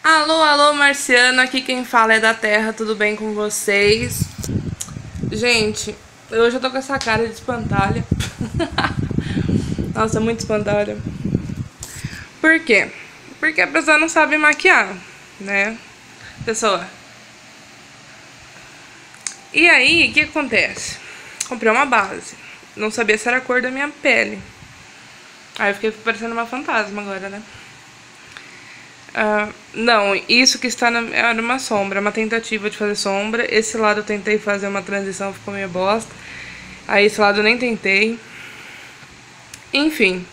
Alô, alô, marciano, aqui quem fala é da Terra, tudo bem com vocês? Gente, hoje eu tô com essa cara de espantalha. Nossa, muito espantalha. Por quê? Porque a pessoa não sabe maquiar, né? Pessoa. E aí, o que acontece? Comprei uma base. Não sabia se era a cor da minha pele. Aí eu fiquei parecendo uma fantasma agora, né? Não, isso que está era uma sombra, uma tentativa de fazer sombra. Esse lado eu tentei fazer uma transição, ficou meio bosta. Aí esse lado eu nem tentei. Enfim.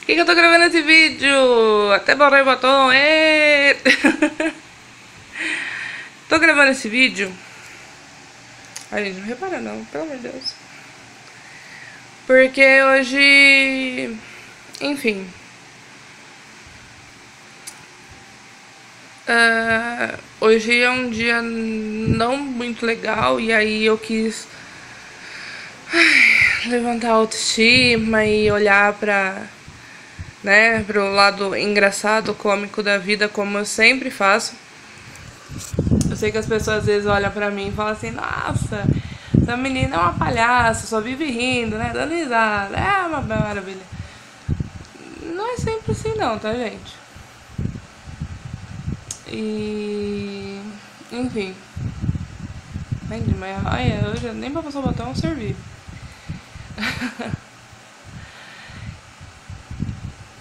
Por que eu tô gravando esse vídeo? Até borrei o batom. Tô gravando esse vídeo. Ai, gente, não repara não, pelo amor de Deus. Porque hoje... Enfim... hoje é um dia não muito legal e aí eu quis levantar a autoestima e olhar pro lado engraçado, cômico da vida, como eu sempre faço. Eu sei que as pessoas às vezes olham pra mim e falam assim: nossa, essa menina é uma palhaça, só vive rindo, né, dando risada, é uma maravilha. Não é sempre assim não, tá, gente? E... enfim. Mas hoje nem pra passar o botão eu servi.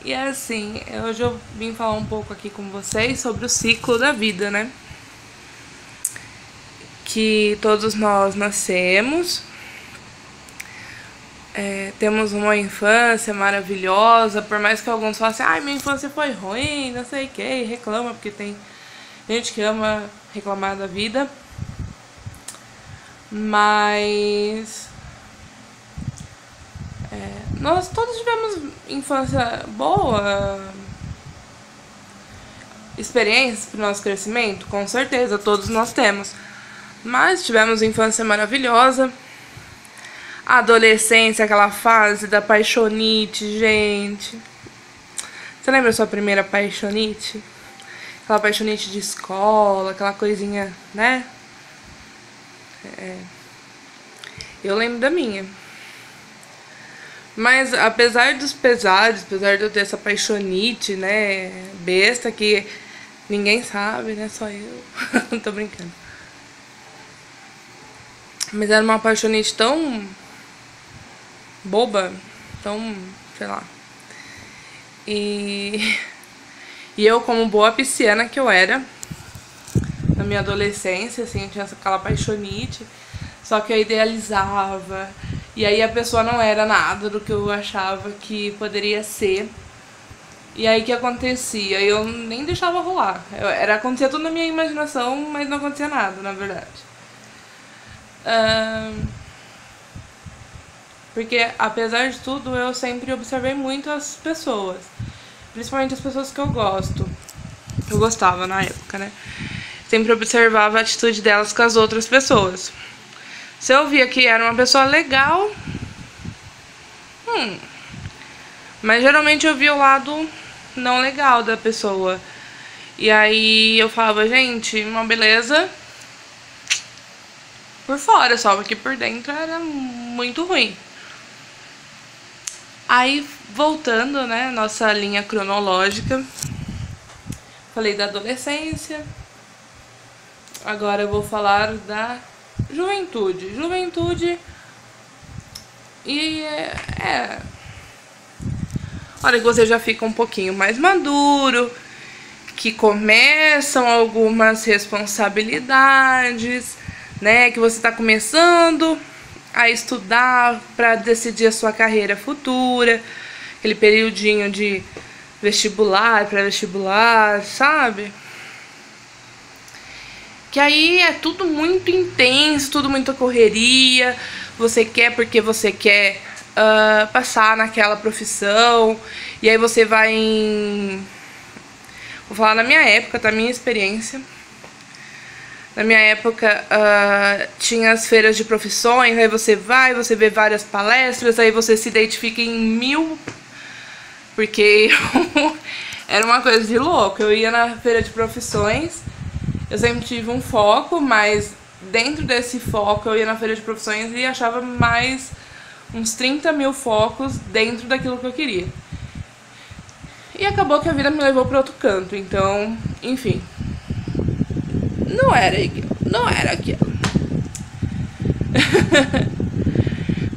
E assim, hoje eu vim falar um pouco aqui com vocês sobre o ciclo da vida, né? Que todos nós nascemos, temos uma infância maravilhosa, por mais que alguns falem assim: ai, minha infância foi ruim, não sei o que, reclama, porque tem gente que ama reclamar da vida. Mas nós todos tivemos infância boa, experiências para o nosso crescimento, com certeza, todos nós temos. Mas tivemos infância maravilhosa, a adolescência, aquela fase da paixonite, gente. Você lembra a sua primeira paixonite? Aquela paixonite de escola, aquela coisinha, né? Eu lembro da minha. Mas apesar dos pesares, apesar de eu ter essa paixonite, né, besta, que ninguém sabe, né, só eu. Tô brincando. Mas era uma paixonite tão boba, tão, sei lá. E eu, como boa pisciana que eu era, na minha adolescência, assim, eu tinha aquela paixonite, só que eu idealizava, e aí a pessoa não era nada do que eu achava que poderia ser. E aí o que acontecia? Eu nem deixava rolar. Acontecia tudo na minha imaginação, mas não acontecia nada, na verdade. Porque apesar de tudo, eu sempre observei muito as pessoas, principalmente as pessoas que eu gosto. Eu gostava na época, né? Sempre observava a atitude delas com as outras pessoas. Se eu via que era uma pessoa legal, mas geralmente eu via o lado não legal da pessoa. E aí eu falava: gente, uma beleza por fora só, porque por dentro era muito ruim. Aí, voltando, né, nossa linha cronológica, falei da adolescência, agora eu vou falar da juventude. Juventude e hora que você já fica um pouquinho mais maduro, que começam algumas responsabilidades, né, que você tá começando a estudar para decidir a sua carreira futura, aquele periodinho de vestibular, pré-vestibular, sabe? Que aí é tudo muito intenso, tudo muita correria, você quer porque você quer passar naquela profissão, e aí você vai em... Vou falar na minha época, tá? Minha experiência. Na minha época, tinha as feiras de profissões, aí você vê várias palestras, aí você se identifica em 1000, porque Era uma coisa de louco. Eu ia na feira de profissões, eu sempre tive um foco, mas dentro desse foco eu ia na feira de profissões e achava mais uns 30 mil focos dentro daquilo que eu queria. E acabou que a vida me levou para outro canto, então, enfim. Não era aquilo.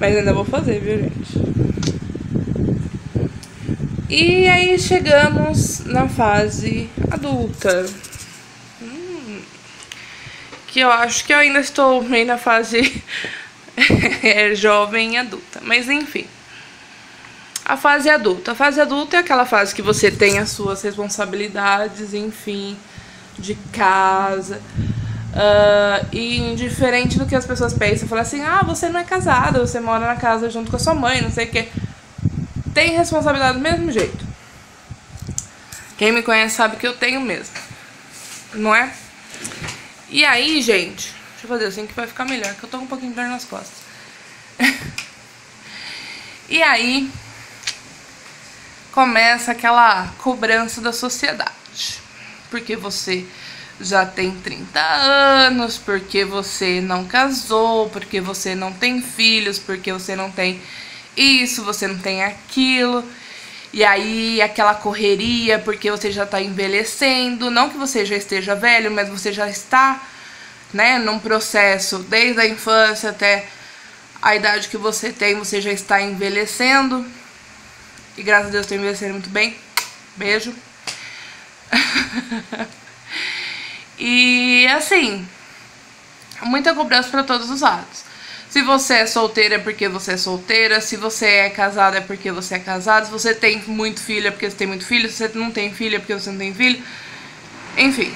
Mas ainda vou fazer, viu, gente? E aí chegamos na fase adulta. Que eu acho que eu ainda estou meio na fase jovem e adulta. Mas enfim. A fase adulta. A fase adulta é aquela fase que você tem as suas responsabilidades, enfim, de casa. E diferente do que as pessoas pensam, falam assim, ah, você não é casada, você mora na casa junto com a sua mãe, não sei o que. Tem responsabilidade do mesmo jeito. Quem me conhece sabe que eu tenho mesmo, não é? E aí, gente, deixa eu fazer assim que vai ficar melhor, que eu tô com um pouquinho de dor nas costas. E aí começa aquela cobrança da sociedade, porque você já tem 30 anos, porque você não casou, porque você não tem filhos, porque você não tem isso, você não tem aquilo. E aí aquela correria, porque você já tá envelhecendo, não que você já esteja velho, mas você já está, né, num processo desde a infância até a idade que você tem, você já está envelhecendo. E graças a Deus tô envelhecendo muito bem. Beijo. E assim, muita cobrança para todos os lados. Se você é solteira é porque você é solteira. Se você é casada é porque você é casada. Se você tem muito filho é porque você tem muito filho. Se você não tem filho é porque você não tem filho. Enfim.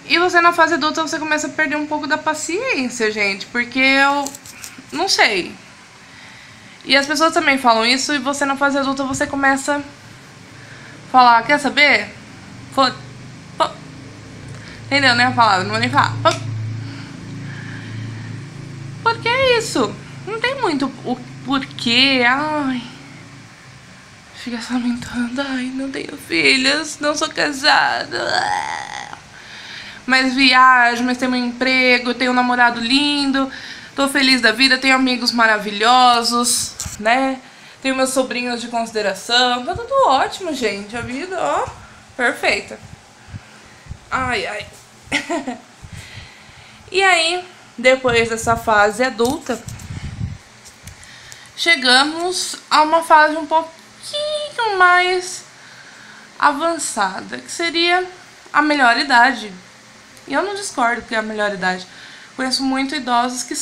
E você na fase adulta você começa a perder um pouco da paciência, gente. Porque eu não sei. E as pessoas também falam isso. E você na fase adulta você começa a falar, quer saber? Entendeu, né, a palavra? Não vou nem falar. Porque é isso. Não tem muito o porquê. Ai. Fica se lamentando. Ai, não tenho filhos. Não sou casada. Mas viajo, mas tenho um emprego. Tenho um namorado lindo. Tô feliz da vida. Tenho amigos maravilhosos, né? Tenho meus sobrinhos de consideração. Tá tudo ótimo, gente. A vida, ó, perfeita. Ai, ai. E aí, depois dessa fase adulta, chegamos a uma fase um pouquinho mais avançada, que seria a melhor idade. E eu não discordo que é a melhor idade. Conheço muito idosos que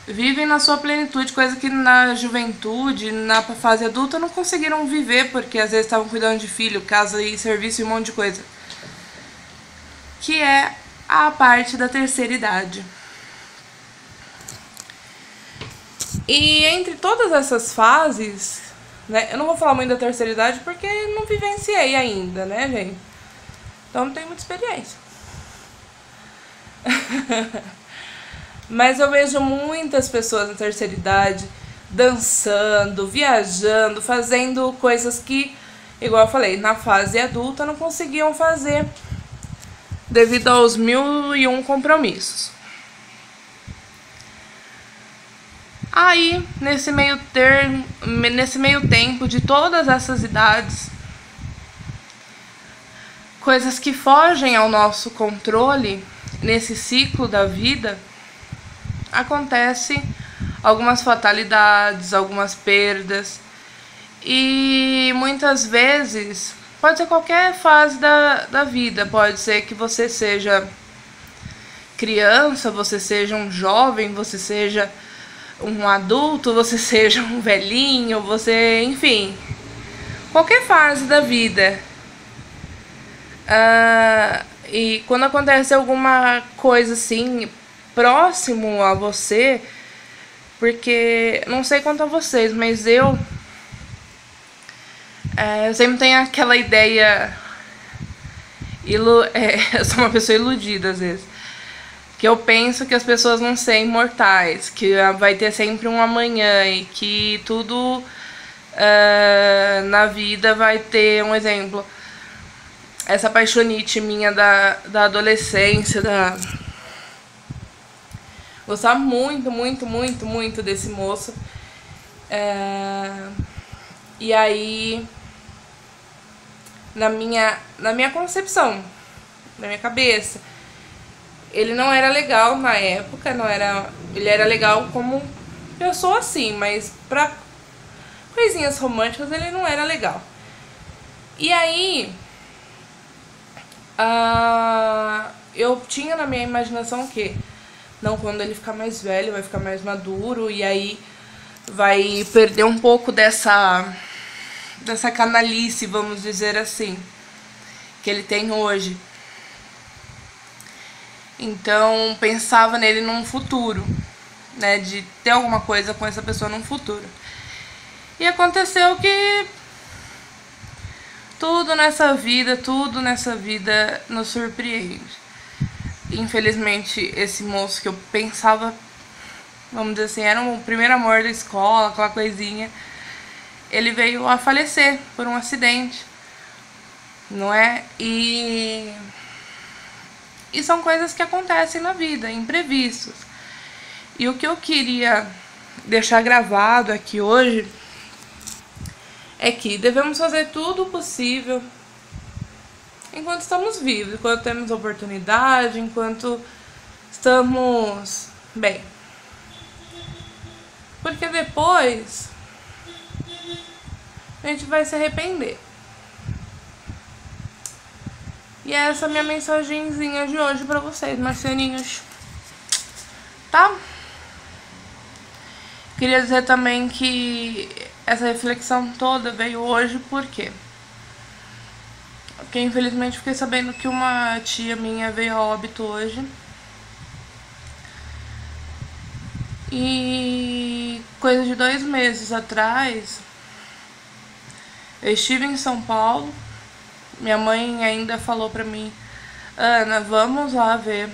vivem na sua plenitude, coisa que na juventude, na fase adulta, não conseguiram viver, porque às vezes estavam cuidando de filho, casa e serviço e um monte de coisa. Que é a parte da terceira idade. E entre todas essas fases, né, eu não vou falar muito da terceira idade porque não vivenciei ainda, né, gente? Então não tenho muita experiência. Mas eu vejo muitas pessoas na terceira idade dançando, viajando, fazendo coisas que, igual eu falei, na fase adulta não conseguiam fazer devido aos 1001 compromissos. Aí, nesse meio tempo de todas essas idades, coisas que fogem ao nosso controle nesse ciclo da vida, acontece algumas fatalidades, algumas perdas, e muitas vezes pode ser qualquer fase da vida. Pode ser que você seja criança, você seja um jovem, você seja um adulto, você seja um velhinho, você, enfim, qualquer fase da vida. E quando acontece alguma coisa assim próximo a você, porque não sei quanto a vocês, mas eu sempre tenho aquela ideia, eu sou uma pessoa iludida às vezes, que eu penso que as pessoas vão ser imortais, que vai ter sempre um amanhã e que tudo na vida vai ter um exemplo. Essa paixonite minha da adolescência, gostava muito, muito, muito, muito desse moço. E aí, na minha concepção, na minha cabeça, ele não era legal na época, ele era legal como pessoa assim, mas pra coisinhas românticas ele não era legal. E aí, eu tinha na minha imaginação que, não, quando ele ficar mais velho, vai ficar mais maduro, e aí vai perder um pouco dessa canalice, vamos dizer assim, que ele tem hoje. Então, pensava nele num futuro, né, de ter alguma coisa com essa pessoa num futuro. E aconteceu que tudo nessa vida nos surpreende. Infelizmente, esse moço que eu pensava, vamos dizer assim, era o primeiro amor da escola, aquela coisinha, ele veio a falecer por um acidente, não é? E são coisas que acontecem na vida, imprevistos. E o que eu queria deixar gravado aqui hoje é que devemos fazer tudo o possível enquanto estamos vivos, enquanto temos oportunidade, enquanto estamos bem. Porque depois a gente vai se arrepender. E essa é a minha mensagenzinha de hoje pra vocês, marcianinhos. Tá? Queria dizer também que essa reflexão toda veio hoje porque infelizmente fiquei sabendo que uma tia minha veio a óbito hoje. E coisa de 2 meses atrás eu estive em São Paulo. Minha mãe ainda falou pra mim: Ana, vamos lá ver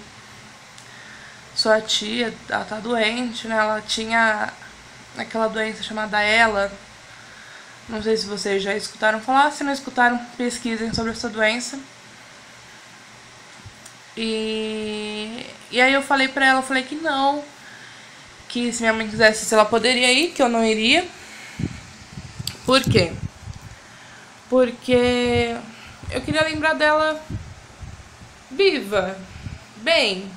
sua tia, ela tá doente, né? Ela tinha aquela doença chamada ELA. Não sei se vocês já escutaram falar. Se não escutaram, pesquisem sobre essa doença. E aí eu falei pra ela, eu falei que não, que se minha mãe quisesse, se ela poderia ir, que eu não iria. Por quê? Porque eu queria lembrar dela viva, bem.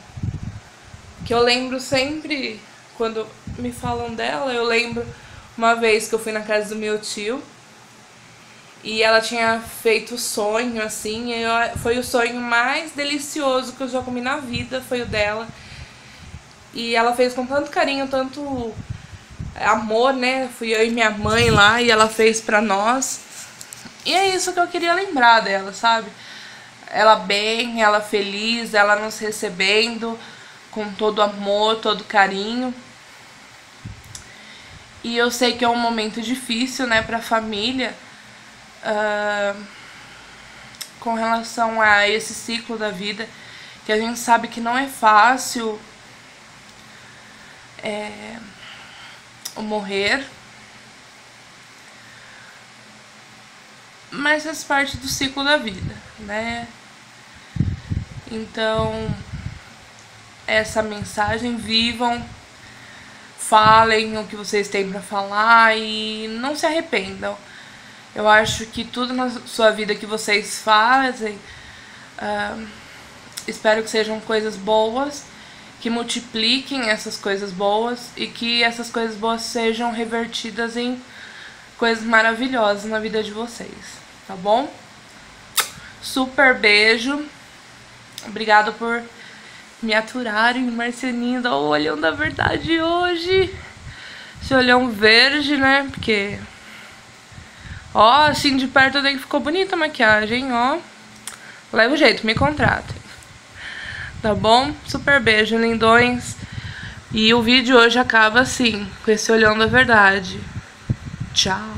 Que eu lembro sempre, quando me falam dela, eu lembro uma vez que eu fui na casa do meu tio e ela tinha feito sonho, assim, e foi o sonho mais delicioso que eu já comi na vida, foi o dela. E ela fez com tanto carinho, tanto amor, né? Fui eu e minha mãe lá e ela fez pra nós. E é isso que eu queria lembrar dela, sabe? Ela bem, ela feliz, ela nos recebendo com todo amor, todo carinho. E eu sei que é um momento difícil, né, pra família, com relação a esse ciclo da vida, que a gente sabe que não é fácil o morrer, mas faz parte do ciclo da vida, né? Então, essa mensagem, vivam, falem o que vocês têm pra falar e não se arrependam. Eu acho que tudo na sua vida que vocês fazem, espero que sejam coisas boas, que multipliquem essas coisas boas e que essas coisas boas sejam revertidas em coisas maravilhosas na vida de vocês, tá bom? Super beijo. Obrigado por me aturarem, Marcianinho da Olhão da Verdade hoje. Esse olhão verde, né? Porque, ó, assim de perto até que ficou bonita a maquiagem, ó. Leva o jeito, me contratem. Tá bom? Super beijo, lindões. E o vídeo hoje acaba assim, com esse olhão da verdade. Tchau.